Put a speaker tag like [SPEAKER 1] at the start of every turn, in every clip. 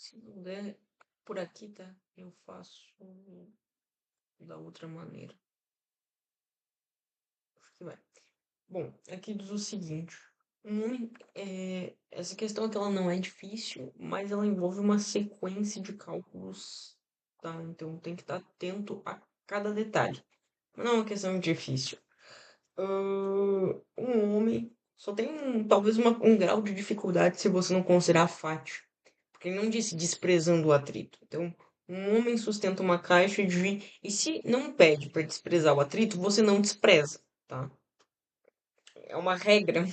[SPEAKER 1] Se não der por aqui, tá? Eu faço da outra maneira. Acho que vai. Bom, aqui diz o seguinte. Essa questão aqui ela não é difícil, mas ela envolve uma sequência de cálculos, tá? Então tem que estar atento a cada detalhe. Não é uma questão difícil. Um homem só tem talvez um grau de dificuldade se você não considerar fátio. Porque ele não disse desprezando o atrito. Então, um homem sustenta uma caixa de. E se não pede para desprezar o atrito, você não despreza, tá? É uma regra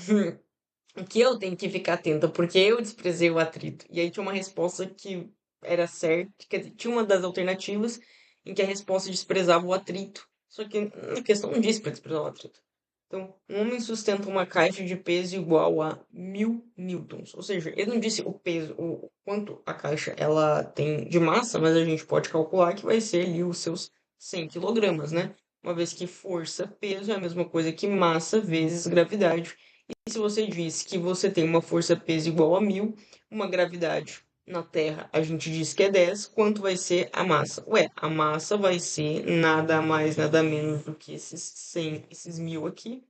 [SPEAKER 1] que eu tenho que ficar atenta, porque eu desprezei o atrito. E aí tinha uma resposta que era certa, quer dizer, tinha uma das alternativas em que a resposta desprezava o atrito. Só que a questão não disse para desprezar o atrito. Então, um homem sustenta uma caixa de peso igual a 1000 newtons. Ou seja, ele não disse o peso, o quanto a caixa ela tem de massa, mas a gente pode calcular que vai ser ali os seus 100 quilogramas, né? Uma vez que força, peso é a mesma coisa que massa vezes gravidade. E se você diz que você tem uma força-peso igual a 1000, uma gravidade na Terra a gente diz que é 10, quanto vai ser a massa? Ué, a massa vai ser nada mais, nada menos do que esses 100, esses 1000 aqui,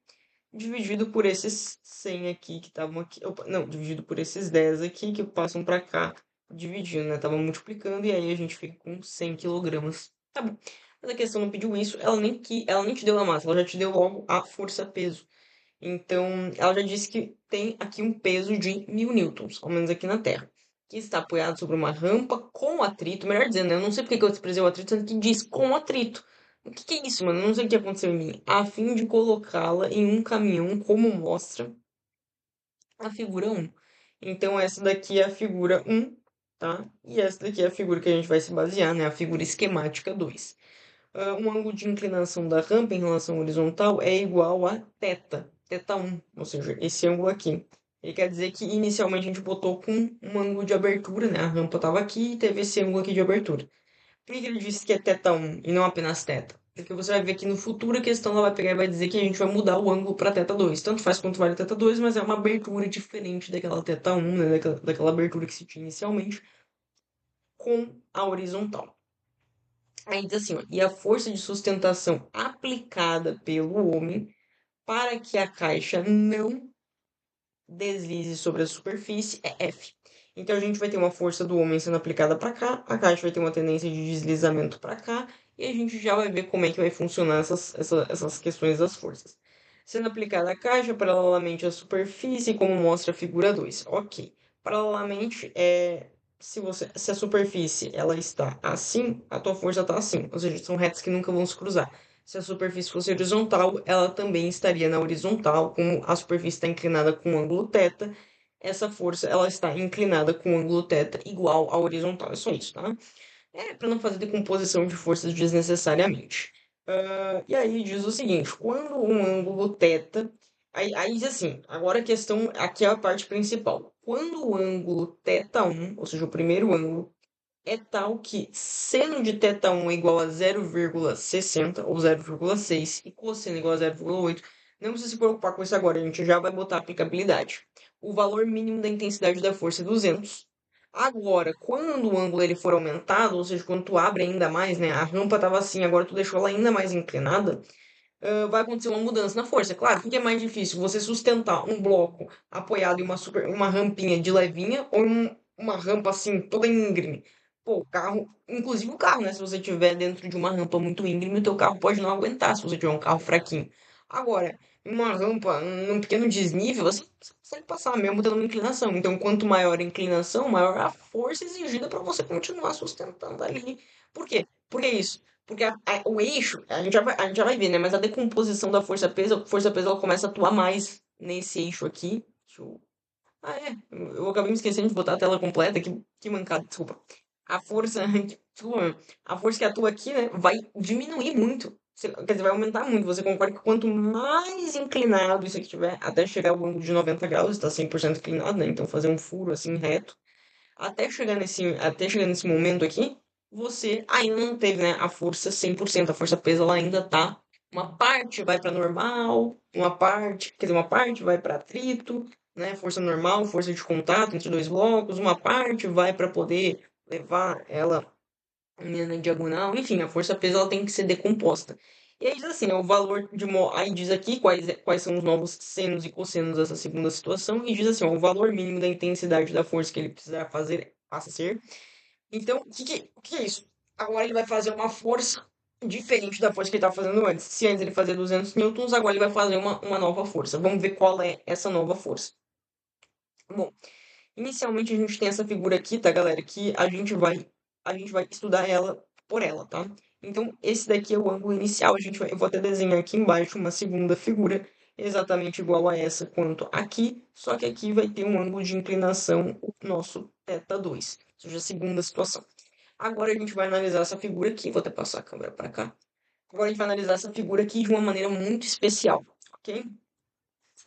[SPEAKER 1] dividido por esses 100 aqui que estavam aqui. Opa, não, dividido por esses 10 aqui que passam para cá, dividindo, né? Tava multiplicando e aí a gente fica com 100 quilogramas. Tá bom. Mas a questão não pediu isso, ela nem te deu a massa, ela já te deu logo a força-peso. Então, ela já disse que tem aqui um peso de 1000 newtons, ao menos aqui na Terra, que está apoiado sobre uma rampa com atrito. Melhor dizendo, né? Eu não sei porque que eu desprezei o atrito, sendo que diz com atrito. O que é isso, mano? Eu não sei o que aconteceu em mim. A fim de colocá-la em um caminhão, como mostra a figura 1. Então, essa daqui é a figura 1, tá? E essa daqui é a figura que a gente vai se basear, né? A figura esquemática 2. Um ângulo de inclinação da rampa em relação à horizontal é igual a θ 1, ou seja, esse ângulo aqui. Ele quer dizer que inicialmente a gente botou com um ângulo de abertura, né? A rampa estava aqui e teve esse ângulo aqui de abertura. Por que ele disse que é θ 1 e não apenas θ? Porque você vai ver que no futuro a questão ela vai pegar e vai dizer que a gente vai mudar o ângulo para θ 2. Tanto faz quanto vale θ 2, mas é uma abertura diferente daquela θ 1, né? Daquela abertura que se tinha inicialmente com a horizontal. Aí diz assim, ó, e a força de sustentação aplicada pelo homem para que a caixa não deslize sobre a superfície é F. Então a gente vai ter uma força do homem sendo aplicada para cá, a caixa vai ter uma tendência de deslizamento para cá, e a gente já vai ver como é que vai funcionar essas questões das forças. Sendo aplicada a caixa paralelamente à superfície, como mostra a figura 2. Ok. Paralelamente, se a superfície ela está assim, a tua força está assim. Ou seja, são retas que nunca vão se cruzar. Se a superfície fosse horizontal, ela também estaria na horizontal, como a superfície está inclinada com o ângulo θ, essa força ela está inclinada com o ângulo θ igual à horizontal. É só isso, tá? É para não fazer decomposição de forças desnecessariamente. E aí diz o seguinte, quando um ângulo θ... Aí diz assim, agora a questão, aqui é a parte principal. Quando o ângulo θ1, ou seja, o primeiro ângulo, é tal que seno de θ1 é igual a 0,60 ou 0,6 e cosseno igual a 0,8. Não precisa se preocupar com isso agora, a gente já vai botar a aplicabilidade. O valor mínimo da intensidade da força é 200. Agora, quando o ângulo ele for aumentado, ou seja, quando tu abre ainda mais, né, a rampa estava assim, agora tu deixou ela ainda mais inclinada, vai acontecer uma mudança na força. Claro, o que é mais difícil? Você sustentar um bloco apoiado em uma rampinha de levinha ou uma rampa assim, toda íngreme? Pô, o carro, inclusive o carro, né? Se você tiver dentro de uma rampa muito íngreme, o teu carro pode não aguentar se você tiver um carro fraquinho. Agora, em uma rampa, num pequeno desnível, você consegue passar mesmo tendo uma inclinação. Então, quanto maior a inclinação, maior a força exigida para você continuar sustentando ali. Por quê? Por que isso? Porque o eixo, a gente já vai ver, né? Mas a decomposição da força-peso, a força-peso ela começa a atuar mais nesse eixo aqui. Ah, é. Eu acabei me esquecendo de botar a tela completa. Que mancada, desculpa. A força, desculpa, a força que atua aqui, né? Vai diminuir muito. Quer dizer, vai aumentar muito. Você concorda que quanto mais inclinado isso aqui tiver, até chegar ao ângulo de 90 graus, está 100% inclinado, né? Então fazer um furo assim reto até chegar nesse momento aqui, você ainda não teve, né, a força 100%. A força peso ela ainda tá. Uma parte vai para normal, uma parte vai para atrito, né, força normal, força de contato entre dois blocos, uma parte vai para poder levar ela na diagonal, enfim, a força-peso ela tem que ser decomposta. E aí diz assim, né, o valor de aí diz aqui quais são os novos senos e cossenos dessa segunda situação, e diz assim, ó, o valor mínimo da intensidade da força que ele precisará fazer passa a ser. Então, o que é isso? Agora ele vai fazer uma força diferente da força que ele estava fazendo antes. Se antes ele fazia 200 newtons, agora ele vai fazer uma nova força. Vamos ver qual é essa nova força. Bom, inicialmente a gente tem essa figura aqui, tá, galera? Que a gente vai estudar ela por ela, tá? Então, esse daqui é o ângulo inicial. Eu vou até desenhar aqui embaixo uma segunda figura, exatamente igual a essa quanto aqui, só que aqui vai ter um ângulo de inclinação, o nosso θ2, ou seja, a segunda situação. Agora a gente vai analisar essa figura aqui. Vou até passar a câmera para cá. Agora a gente vai analisar essa figura aqui de uma maneira muito especial, ok?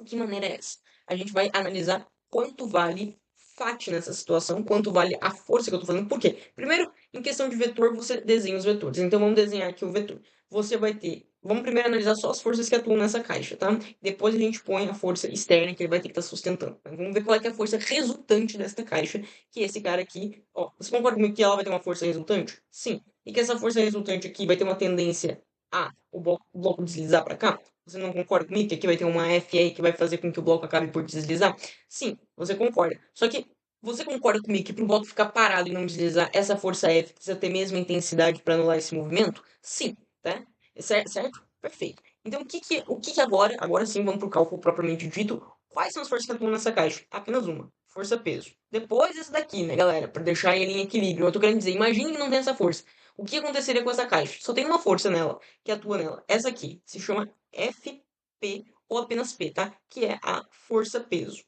[SPEAKER 1] Que maneira é essa? A gente vai analisar quanto vale Φ nessa situação, quanto vale a força que eu estou fazendo. Por quê? Primeiro, em questão de vetor, você desenha os vetores. Então, vamos desenhar aqui o vetor. Você vai ter... Vamos primeiro analisar só as forças que atuam nessa caixa, tá? Depois a gente põe a força externa que ele vai ter que estar sustentando. Vamos ver qual é, que é a força resultante desta caixa, que esse cara aqui... Ó, você concorda comigo que ela vai ter uma força resultante? Sim. E que essa força resultante aqui vai ter uma tendência a o bloco deslizar para cá? Você não concorda comigo que aqui vai ter uma F aí que vai fazer com que o bloco acabe por deslizar? Sim, você concorda. Só que você concorda comigo que para o bloco ficar parado e não deslizar, essa força F precisa ter a mesma intensidade para anular esse movimento? Sim, tá? Certo? Perfeito. Então, o que agora sim, vamos para o cálculo propriamente dito. Quais são as forças que atuam nessa caixa? Apenas uma. Força-peso. Depois essa daqui, né, galera? Para deixar ele em equilíbrio. Eu tô querendo dizer, imagine que não tem essa força. O que aconteceria com essa caixa? Só tem uma força nela, que atua nela. Essa aqui se chama FP ou apenas P, tá? Que é a força-peso.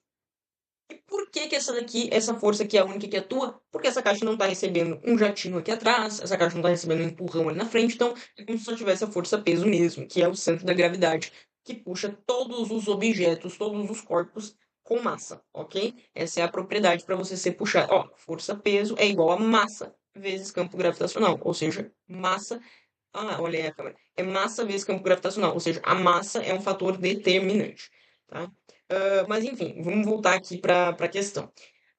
[SPEAKER 1] E por que que essa força aqui é a única que atua? Porque essa caixa não está recebendo um jatinho aqui atrás, essa caixa não está recebendo um empurrão ali na frente, então é como se só tivesse a força-peso mesmo, que é o centro da gravidade, que puxa todos os objetos, todos os corpos com massa, ok? Essa é a propriedade para você ser puxado. Ó, força-peso é igual a massa vezes campo gravitacional, ou seja, massa. Ah, olha aí a câmera. É massa vezes campo gravitacional, ou seja, a massa é um fator determinante, tá? Mas enfim, vamos voltar aqui para a questão.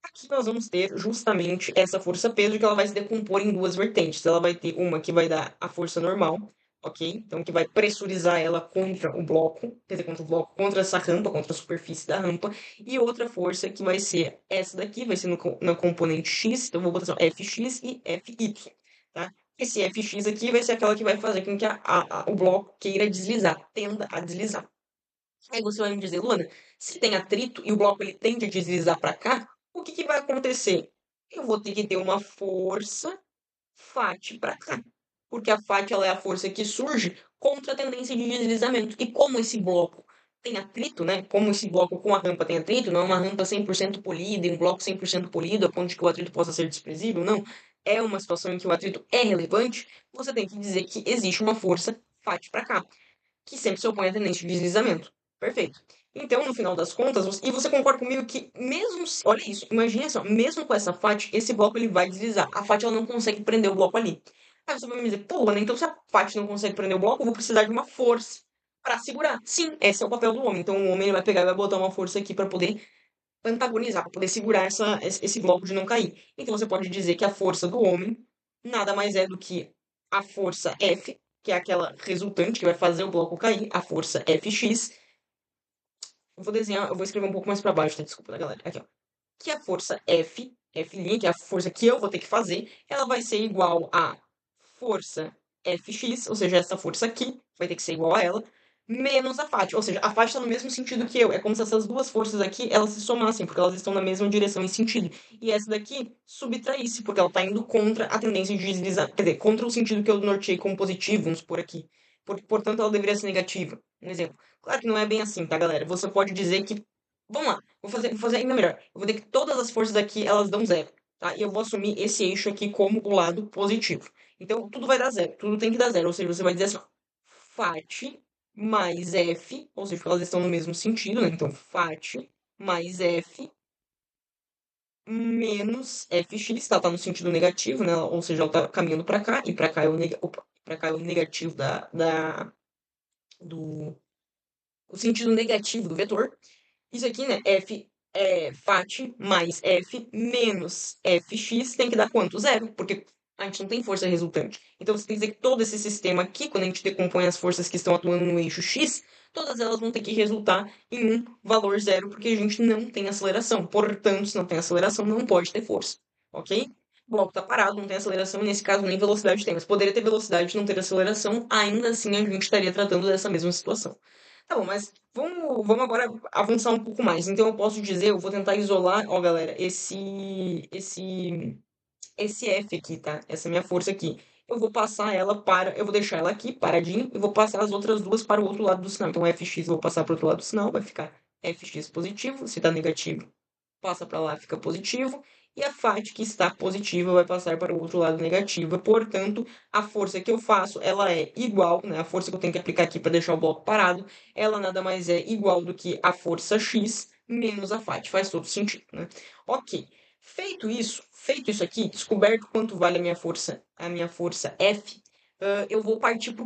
[SPEAKER 1] Aqui nós vamos ter justamente essa força-peso que ela vai se decompor em duas vertentes. Ela vai ter uma que vai dar a força normal, ok? Então, que vai pressurizar ela contra o bloco, quer dizer, contra o bloco, contra essa rampa, contra a superfície da rampa. E outra força que vai ser essa daqui, vai ser no componente X. Então, eu vou botar assim, ó, Fx e Fy, tá? Esse Fx aqui vai ser aquela que vai fazer com que o bloco queira deslizar, tenda a deslizar. Aí você vai me dizer, Luana, se tem atrito e o bloco ele tende a deslizar para cá, o que que vai acontecer? Eu vou ter que ter uma força Φ para cá. Porque a Φ ela é a força que surge contra a tendência de deslizamento. E como esse bloco tem atrito, né? Como esse bloco com a rampa tem atrito, não é uma rampa 100% polida e um bloco 100% polido, a ponto de que o atrito possa ser desprezível, não. É uma situação em que o atrito é relevante, você tem que dizer que existe uma força Φ para cá que sempre se opõe à tendência de deslizamento. Perfeito. Então, no final das contas, e você concorda comigo que mesmo, olha isso, imagine só, mesmo com essa FAT, esse bloco ele vai deslizar. A FAT ela não consegue prender o bloco ali. Aí você vai me dizer, pô, né, então se a FAT não consegue prender o bloco, eu vou precisar de uma força para segurar. Sim, esse é o papel do homem. Então o homem ele vai pegar e vai botar uma força aqui para poder antagonizar, para poder segurar esse bloco de não cair. Então você pode dizer que a força do homem nada mais é do que a força F, que é aquela resultante que vai fazer o bloco cair, a força Fx. Eu vou escrever um pouco mais para baixo, tá? Desculpa, tá, galera? Aqui, ó. Que a força F', que é a força que eu vou ter que fazer, ela vai ser igual a força Fx, ou seja, essa força aqui vai ter que ser igual a ela, menos a Φ. Ou seja, a Φ está no mesmo sentido que eu. É como se essas duas forças aqui, elas se somassem, porque elas estão na mesma direção e sentido. E essa daqui subtraísse, porque ela está indo contra a tendência de deslizar. Quer dizer, contra o sentido que eu norteei como positivo, vamos por aqui. Portanto, ela deveria ser negativa. Um exemplo. Claro que não é bem assim, tá, galera? Você pode dizer que... Vamos lá, vou fazer ainda melhor. Eu vou dizer que todas as forças aqui, elas dão zero, tá? E eu vou assumir esse eixo aqui como o lado positivo. Então, tudo vai dar zero, tudo tem que dar zero. Ou seja, você vai dizer assim, ó, Φ mais F, ou seja, porque elas estão no mesmo sentido, né? Então, Φ mais F menos Fx, tá? Tá no sentido negativo, né? Ou seja, ela tá caminhando para cá, e para cá é o, pra cá é o negativo do... O sentido negativo do vetor. Isso aqui, né? F Fat mais F menos Fx tem que dar quanto? Zero, porque a gente não tem força resultante. Então você tem que dizer que todo esse sistema aqui, quando a gente decompõe as forças que estão atuando no eixo X, todas elas vão ter que resultar em um valor zero, porque a gente não tem aceleração. Portanto, se não tem aceleração, não pode ter força. Ok? O bloco está parado, não tem aceleração, e nesse caso nem velocidade tem. Mas poderia ter velocidade e não ter aceleração, ainda assim a gente estaria tratando dessa mesma situação. Tá bom, mas vamos agora avançar um pouco mais. Então eu posso dizer, eu vou tentar isolar, ó, galera, esse F aqui, tá? Essa minha força aqui. Eu vou deixar ela aqui, paradinho, e vou passar as outras duas para o outro lado do sinal. Então Fx eu vou passar para o outro lado do sinal, vai ficar Fx positivo, se tá negativo, passa para lá, fica positivo, e a FAT que está positiva vai passar para o outro lado negativa. Portanto, a força que eu faço, ela é igual, né? A força que eu tenho que aplicar aqui para deixar o bloco parado, ela nada mais é igual do que a força X menos a FAT. Faz todo sentido, né? Ok. Feito isso aqui, descoberto quanto vale a minha força F, eu vou partir para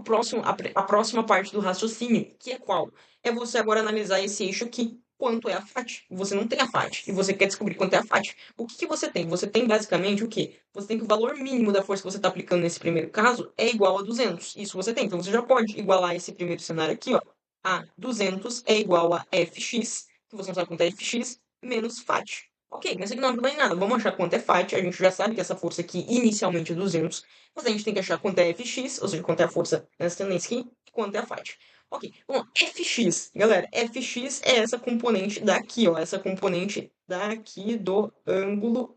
[SPEAKER 1] a próxima parte do raciocínio, que é qual? É você agora analisar esse eixo aqui. Quanto é a FAT? Você não tem a FAT e você quer descobrir quanto é a FAT. O que que você tem? Você tem basicamente o quê? Você tem que o valor mínimo da força que você está aplicando nesse primeiro caso é igual a 200. Isso você tem. Então você já pode igualar esse primeiro cenário aqui, ó, a 200 é igual a Fx, que você não sabe quanto é Fx, menos FAT. Ok, mas isso aqui não ajuda em nada. Vamos achar quanto é FAT. A gente já sabe que essa força aqui inicialmente é 200, mas a gente tem que achar quanto é Fx, ou seja, quanto é a força nessa tendência aqui, e quanto é a FAT. Ok, bom, Fx, galera, Fx é essa componente daqui, ó, essa componente daqui do ângulo,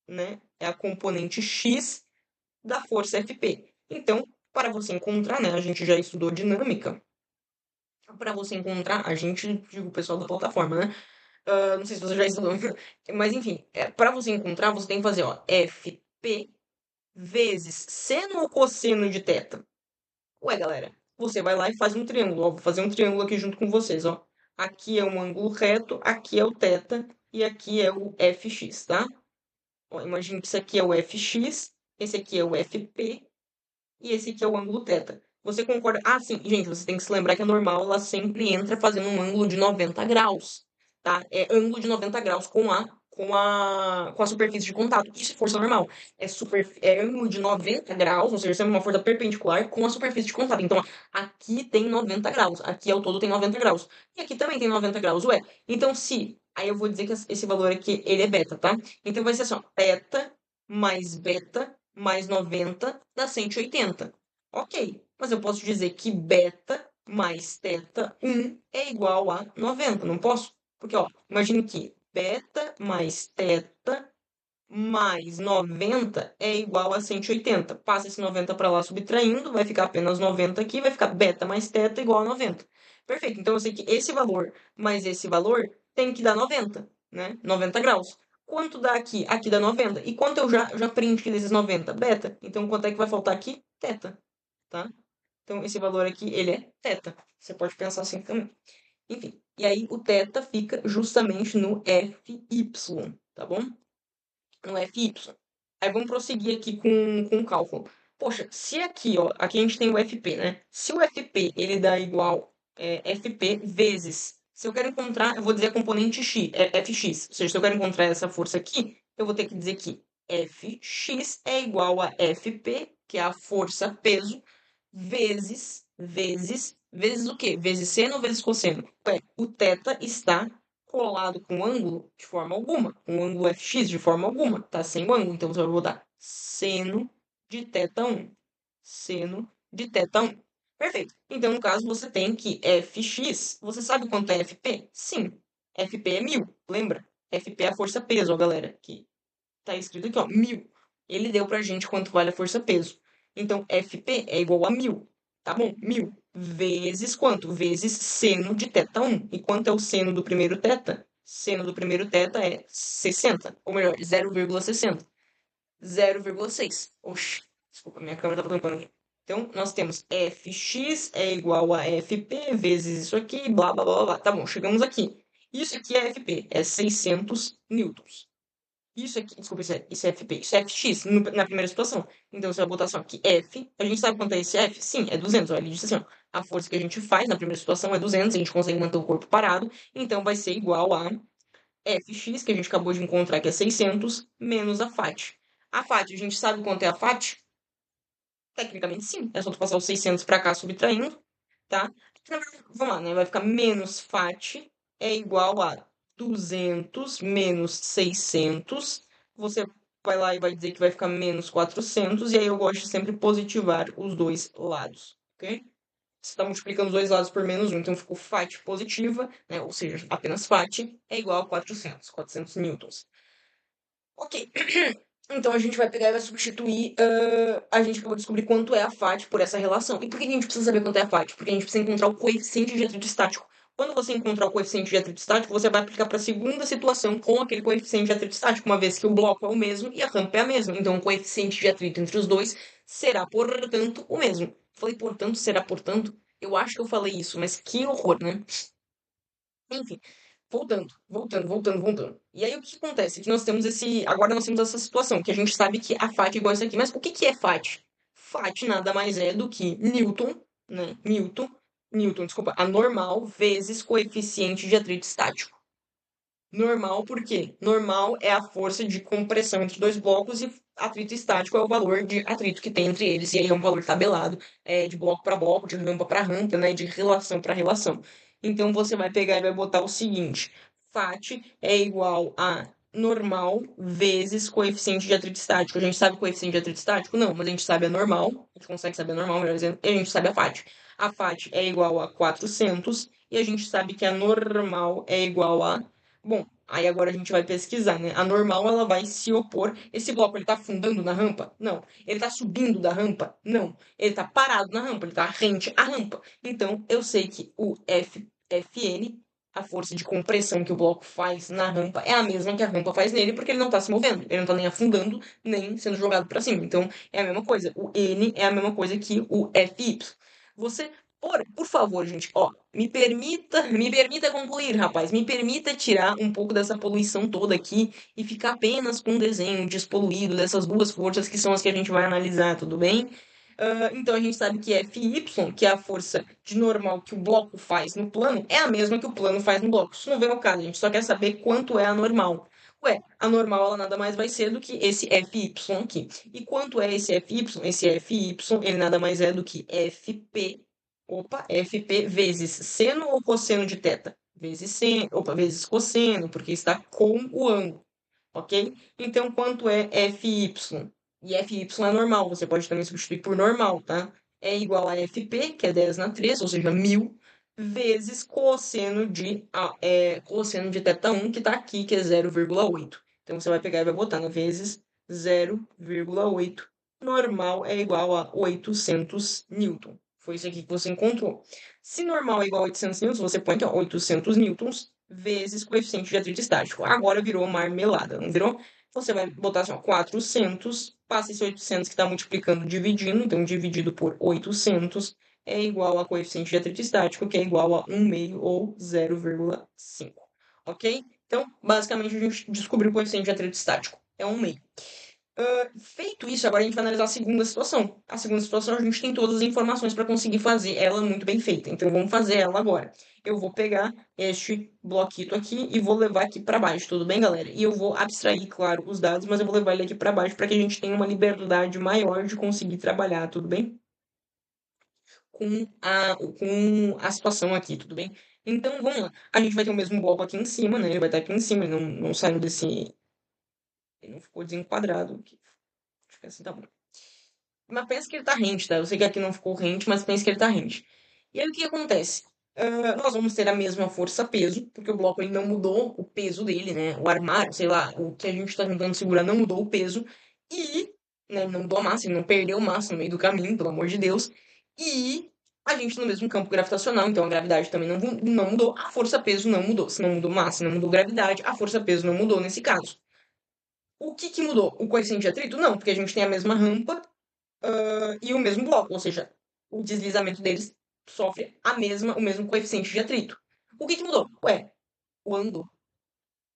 [SPEAKER 1] né? É a componente x da força Fp. Então, para você encontrar, né, a gente já estudou dinâmica, para você encontrar, a gente, digo, o pessoal da plataforma, né? Não sei se você já estudou, mas enfim, para você encontrar, você tem que fazer, ó, Fp vezes seno ou cosseno de θ. Ué, galera, você vai lá e faz um triângulo. Ó, vou fazer um triângulo aqui junto com vocês, ó. Aqui é um ângulo reto, aqui é o θ e aqui é o Fx, tá? Ó, imagine que isso aqui é o Fx, esse aqui é o Fp e esse aqui é o ângulo θ. Você concorda? Ah, sim, gente, você tem que se lembrar que a normal ela sempre entra fazendo um ângulo de 90 graus, tá? É ângulo de 90 graus com a superfície de contato. Isso é força normal. É ângulo de 90 graus, ou seja, sempre uma força perpendicular com a superfície de contato. Então, ó, aqui tem 90 graus, aqui ao todo tem 90 graus. E aqui também tem 90 graus, ué. Então, se. Aí eu vou dizer que esse valor aqui, ele é beta, tá? Então vai ser assim, ó, θ mais beta mais 90 dá 180. Ok, mas eu posso dizer que beta mais θ1 é igual a 90, não posso? Porque, ó, imagine que beta mais θ mais 90 é igual a 180. Passa esse 90 para lá subtraindo, vai ficar apenas 90 aqui, vai ficar beta mais θ igual a 90. Perfeito, então eu sei que esse valor mais esse valor tem que dar 90, né? 90 graus. Quanto dá aqui? Aqui dá 90. E quanto eu já preenchi desses 90? Beta. Então quanto é que vai faltar aqui? Θ, tá? Então esse valor aqui, ele é θ. Você pode pensar assim também. Enfim, e aí o θ fica justamente no Fy, tá bom? No Fy. Aí vamos prosseguir aqui com o cálculo. Poxa, se aqui, ó, aqui a gente tem o Fp, né? Se o Fp ele dá igual Fp vezes, se eu quero encontrar, eu vou dizer a componente x, Fx. Ou seja, se eu quero encontrar essa força aqui, eu vou ter que dizer que Fx é igual a Fp, que é a força peso, vezes o quê? Vezes seno ou vezes cosseno? Ué, o θ está colado com o ângulo de forma alguma, com o ângulo Fx de forma alguma, tá sem o ângulo, então eu vou dar seno de θ1. Seno de θ1. Perfeito. Então, no caso, você tem que Fx, você sabe quanto é Fp? Sim. Fp é 1000, lembra? Fp é a força peso, ó, galera, que tá escrito aqui, ó, 1000. Ele deu pra gente quanto vale a força peso. Então, Fp é igual a 1000. Tá bom? 1000 vezes quanto? Vezes seno de θ1. E quanto é o seno do primeiro θ? Seno do primeiro θ é 60. Ou melhor, 0,60. 0,6. Oxi, desculpa, minha câmera tava tampando aqui. Então, nós temos Fx é igual a Fp vezes isso aqui, blá, blá, blá, blá. Tá bom, chegamos aqui. Isso aqui é Fp, é 600 newtons. Isso aqui, desculpa, isso é FP, isso é FX na primeira situação. Então, você vai botar só aqui F. A gente sabe quanto é esse F? Sim, é 200. Olha, ele disse assim, ó, a força que a gente faz na primeira situação é 200, a gente consegue manter o corpo parado, então vai ser igual a fx, que a gente acabou de encontrar, que é 600, menos a FAT. A FAT, a gente sabe quanto é a FAT? Tecnicamente, sim. É só tu passar os 600 para cá subtraindo, tá? Na verdade, vamos lá, né? Vai ficar menos FAT é igual a 200 menos 600. Você vai lá e vai dizer que vai ficar menos 400. E aí eu gosto de sempre positivar os dois lados, ok? Você está multiplicando os dois lados por menos um, então ficou FAT positiva, né? Ou seja, apenas FAT é igual a 400 newtons. Ok. Então a gente vai pegar e vai substituir. A gente acabou de descobrir quanto é a FAT por essa relação. E por que a gente precisa saber quanto é a FAT? Porque a gente precisa encontrar o coeficiente de atrito estático. Quando você encontrar o coeficiente de atrito estático, você vai aplicar para a segunda situação com aquele coeficiente de atrito estático, uma vez que o bloco é o mesmo e a rampa é a mesma. Então o coeficiente de atrito entre os dois será, portanto, o mesmo. Falei, portanto, será, portanto. Eu acho que eu falei isso, mas que horror, né? Enfim, voltando. E aí o que acontece? Que nós temos esse. Agora nós temos essa situação, que a gente sabe que a FAT é igual a isso aqui. Mas o que que é FAT? FAT nada mais é do que Newton, né? Newton, desculpa, a normal vezes coeficiente de atrito estático. Normal por quê? Normal é a força de compressão entre dois blocos e atrito estático é o valor de atrito que tem entre eles. E aí é um valor tabelado, de bloco para bloco, de rampa para rampa, né? De relação para relação. Então você vai pegar e vai botar o seguinte: FAT é igual a normal vezes coeficiente de atrito estático. A gente sabe o coeficiente de atrito estático? Não, mas a gente sabe a normal. A gente consegue saber a normal, melhor dizendo, e a gente sabe a FAT. A FAT é igual a 400 e a gente sabe que a normal é igual a. Bom, aí agora a gente vai pesquisar, né? A normal ela vai se opor. Esse bloco ele tá afundando na rampa? Não. Ele tá subindo da rampa? Não. Ele tá parado na rampa, ele tá rente à rampa. Então eu sei que o Fn, a força de compressão que o bloco faz na rampa, é a mesma que a rampa faz nele, porque ele não tá se movendo. Ele não tá nem afundando, nem sendo jogado para cima. Então é a mesma coisa. O N é a mesma coisa que o Fy. Você por favor, gente, ó, me permita concluir, rapaz, me permita tirar um pouco dessa poluição toda aqui e ficar apenas com um desenho despoluído dessas duas forças que são as que a gente vai analisar, tudo bem? Então a gente sabe que Fy, que é a força de normal que o bloco faz no plano, é a mesma que o plano faz no bloco. Isso não vem ao caso, a gente só quer saber quanto é a normal. Ué, a normal ela nada mais vai ser do que esse Fy aqui. E quanto é esse Fy? Esse Fy, ele nada mais é do que Fp. Opa, Fp vezes seno ou cosseno de θ? Vezes seno, opa, vezes cosseno, porque está com o ângulo, ok? Então, quanto é Fy? E Fy é normal, você pode também substituir por normal, tá? É igual a Fp, que é 10 na 3, ou seja, 1000, vezes cosseno de θ1, que está aqui, que é 0,8. Então, você vai pegar e vai botar, né? Vezes 0,8. Normal é igual a 800 newton. Foi isso aqui que você encontrou. Se normal é igual a 800 newtons, você põe aqui, ó, 800 newtons vezes coeficiente de atrito estático. Agora virou marmelada, não virou? Você vai botar assim, ó, 400, passa esse 800 que está multiplicando, dividindo, então dividido por 800 é igual a coeficiente de atrito estático, que é igual a 1 meio ou 0,5. Ok? Então, basicamente, a gente descobriu o coeficiente de atrito estático. É 1 meio. Feito isso, agora a gente vai analisar a segunda situação. A segunda situação, a gente tem todas as informações para conseguir fazer ela muito bem feita. Então, vamos fazer ela agora. Eu vou pegar este bloquito aqui e vou levar aqui para baixo, tudo bem, galera? E eu vou abstrair, claro, os dados, mas eu vou levar ele aqui para baixo para que a gente tenha uma liberdade maior de conseguir trabalhar, tudo bem? Com a situação aqui, tudo bem? Então, vamos lá. A gente vai ter o mesmo bloco aqui em cima, né? Ele vai estar aqui em cima, ele não saiu desse. Ele não ficou desenquadrado. Acho que assim tá bom. Mas pensa que ele tá rente, tá? Eu sei que aqui não ficou rente, mas pensa que ele tá rente. E aí o que acontece? Nós vamos ter a mesma força-peso, porque o bloco ele não mudou o peso dele, né? O armário, sei lá, o que a gente tá tentando segurar não mudou o peso. E, né, ele não mudou a massa, ele não perdeu massa no meio do caminho, pelo amor de Deus. E a gente no mesmo campo gravitacional, então a gravidade também não mudou, a força-peso não mudou. Se não mudou massa, não mudou gravidade, a força-peso não mudou nesse caso. O que que mudou? O coeficiente de atrito? Não, porque a gente tem a mesma rampa e o mesmo bloco, ou seja, o deslizamento deles sofre o mesmo coeficiente de atrito. O que que mudou? Ué, o ângulo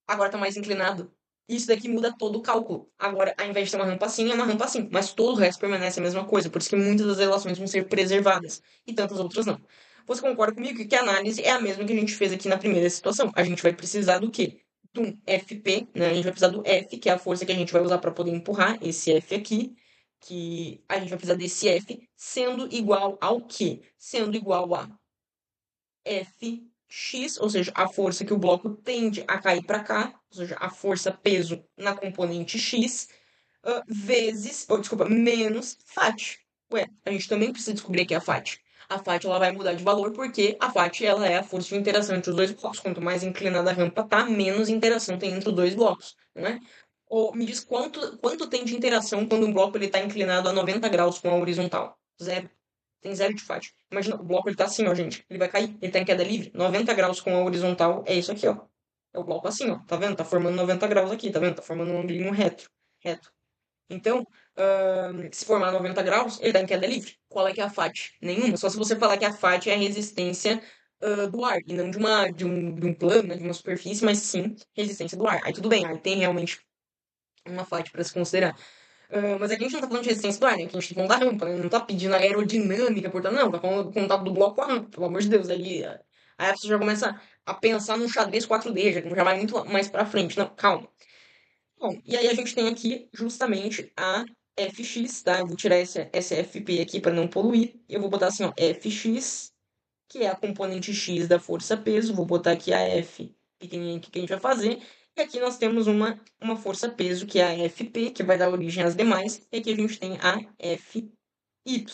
[SPEAKER 1] agora está mais inclinado. Isso daqui muda todo o cálculo. Agora, ao invés de ser uma rampa assim, é uma rampa assim. Mas todo o resto permanece a mesma coisa. Por isso que muitas das relações vão ser preservadas e tantas outras não. Você concorda comigo que a análise é a mesma que a gente fez aqui na primeira situação? A gente vai precisar do quê? de um FP, né? A gente vai precisar do F, que é a força que a gente vai usar para poder empurrar esse F aqui, que a gente vai precisar desse F, sendo igual ao quê? Sendo igual a Fx, ou seja, a força que o bloco tende a cair para cá, ou seja, a força peso na componente x, vezes, ou desculpa, menos FAT. Ué, a gente também precisa descobrir aqui a FAT. A FAT ela vai mudar de valor porque a FAT ela é a força de interação entre os dois blocos. Quanto mais inclinada a rampa tá, menos interação tem entre os dois blocos, não é? Ou me diz quanto tem de interação quando um bloco está inclinado a 90 graus com a horizontal? Zero. Tem zero de FAT. Imagina, o bloco ele tá assim, ó, gente. Ele vai cair, ele tá em queda livre. 90 graus com a horizontal é isso aqui, ó. É o bloco assim, ó. Tá vendo? Tá formando 90 graus aqui, tá vendo? Tá formando um ângulo reto. Reto. Então, se formar 90 graus, ele tá em queda livre. Qual é que é a FAT? Nenhuma. Só se você falar que a FAT é a resistência do ar, e não de um plano, né, de uma superfície, mas sim resistência do ar. Aí tudo bem, aí tem realmente uma FAT para se considerar. Mas aqui a gente não tá falando de resistência do ar, né? Aqui a gente tá falando da rampa, né? Não tá pedindo aerodinâmica, portanto, não. Tá falando do contato do bloco com a rampa, pelo amor de Deus. Aí você já começa a pensar num xadrez 4D, já vai muito mais pra frente. Não, calma. Bom, e aí a gente tem aqui justamente a Fx, tá? Eu vou tirar esse FP aqui para não poluir. Eu vou botar assim, ó, Fx, que é a componente x da força-peso. Vou botar aqui a F pequenininha aqui que a gente vai fazer. E aqui nós temos uma força-peso, que é a Fp, que vai dar origem às demais. E aqui a gente tem a Fy. E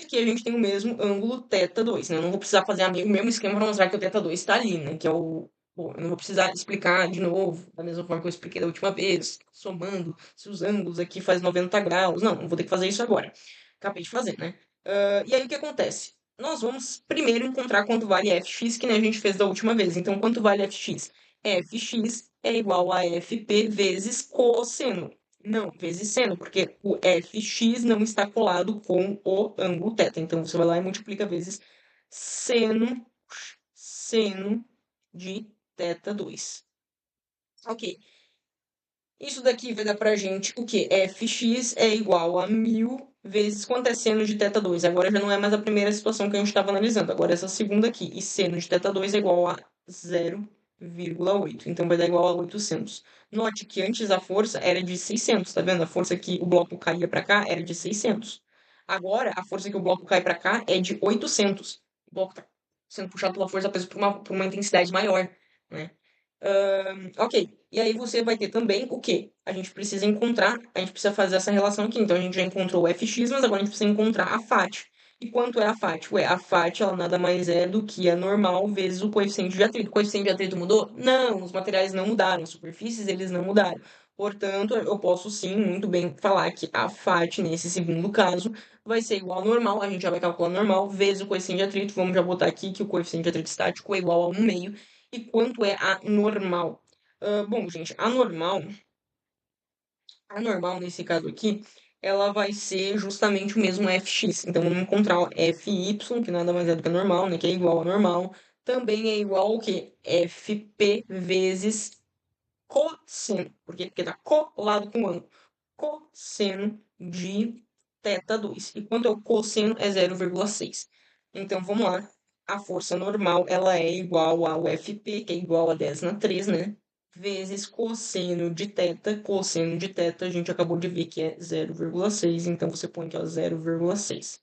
[SPEAKER 1] aqui a gente tem o mesmo ângulo θ2, né? Eu não vou precisar fazer o mesmo esquema para mostrar que o θ2 está ali, né? Que é o... Bom, eu não vou precisar explicar de novo, da mesma forma que eu expliquei da última vez, somando se os ângulos aqui faz 90 graus. Não vou ter que fazer isso agora. Acabei de fazer, né? E aí o que acontece? Nós vamos primeiro encontrar quanto vale fx, que nem a gente fez da última vez. Então, quanto vale fx? Fx é igual a fp vezes cosseno. Não, vezes seno, porque o fx não está colado com o ângulo θ. Então, você vai lá e multiplica vezes seno de θ2. Ok. Isso daqui vai dar pra gente o quê? Fx é igual a 1000 vezes quanto é seno de θ2. Agora já não é mais a primeira situação que a gente estava analisando. Agora essa segunda aqui. E seno de θ2 é igual a 0,8. Então vai dar igual a 800. Note que antes a força era de 600, tá vendo? A força que o bloco caía para cá era de 600. Agora a força que o bloco cai para cá é de 800. O bloco está sendo puxado pela força peso por uma intensidade maior, né? Ok. E aí você vai ter também o quê? A gente precisa encontrar, a gente precisa fazer essa relação aqui. Então a gente já encontrou o fx, mas agora a gente precisa encontrar a FAT. E quanto é a FAT? Ué, a FAT ela nada mais é do que a normal vezes o coeficiente de atrito. O coeficiente de atrito mudou? Não, os materiais não mudaram, as superfícies eles não mudaram. Portanto, eu posso sim muito bem falar que a FAT, nesse segundo caso, vai ser igual ao normal. A gente já vai calcular normal vezes o coeficiente de atrito. Vamos já botar aqui que o coeficiente de atrito estático é igual a 1,5. E quanto é a normal? Bom, gente, a normal nesse caso aqui, ela vai ser justamente o mesmo fx. Então, vamos encontrar o fy, que nada mais é do que a normal, né? Que é igual a normal. Também é igual ao que? Fp vezes cosseno. Por quê? Porque está colado com o ângulo. Cosseno de θ2. E quanto é o cosseno? É 0,6. Então, vamos lá. A força normal, ela é igual ao Fp, que é igual a 10 na 3, né? Vezes cosseno de θ. Cosseno de θ, a gente acabou de ver que é 0,6. Então, você põe aqui, ó, 0,6.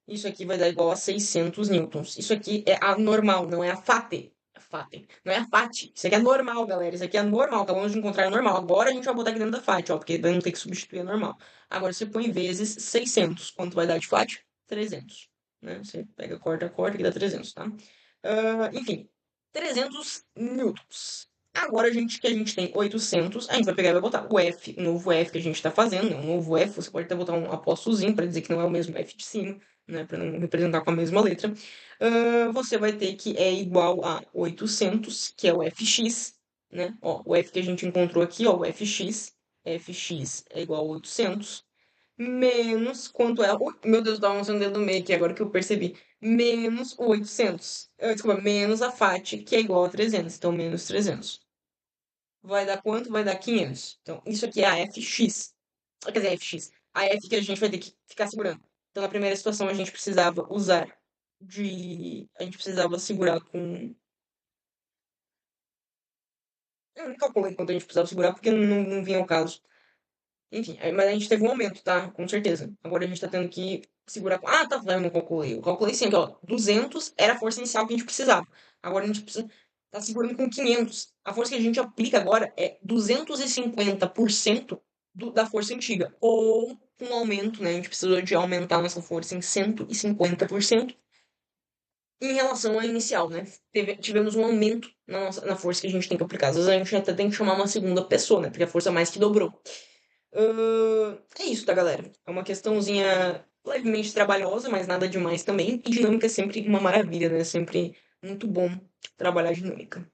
[SPEAKER 1] Isso aqui vai dar igual a 600 newtons. Isso aqui é a normal, não é a FAT. FAT. Não é a FAT. Isso aqui é normal, galera. Isso aqui é normal. Acabamos de encontrar a normal. Agora a gente vai botar aqui dentro da FAT, ó, porque vai não ter que substituir a normal. Agora você põe vezes 600. Quanto vai dar de FAT? 300. Né? Você pega, corta, que dá 300, tá? Enfim, 300 newtons. Agora que a gente tem 800, a gente vai pegar e vai botar o F, o novo F que a gente está fazendo, né? O novo F, você pode até botar um apóstrozinho para dizer que não é o mesmo F de cima, né, para não representar com a mesma letra, você vai ter que é igual a 800, que é o fx, né? Ó, o f que a gente encontrou aqui, ó, o fx é igual a 800, menos, quanto é? Meu Deus, dá um dedo no meio aqui, agora que eu percebi. Menos o 800. Desculpa, menos a FAT, que é igual a 300. Então, menos 300. Vai dar quanto? Vai dar 500. Então, isso aqui é a fx. Quer dizer, fx. A f que a gente vai ter que ficar segurando. Então, na primeira situação, a gente precisava usar A gente precisava segurar com... Eu não calculei quanto a gente precisava segurar porque não vinha ao caso. Enfim, mas a gente teve um aumento, tá? Com certeza. Agora a gente tá tendo que segurar. Ah, tá, eu não calculei. Eu calculei sempre, ó. 200 era a força inicial que a gente precisava. Agora a gente precisa. Tá segurando com 500. A força que a gente aplica agora é 250% da força antiga. Ou com um aumento, né? A gente precisou de aumentar a nossa força em 150% em relação à inicial, né? Tivemos um aumento na força que a gente tem que aplicar. Às vezes a gente até tem que chamar uma segunda pessoa, né? Porque a força mais que dobrou. É isso, tá, galera? É uma questãozinha levemente trabalhosa, mas nada demais também. E dinâmica é sempre uma maravilha, né? Sempre muito bom trabalhar dinâmica.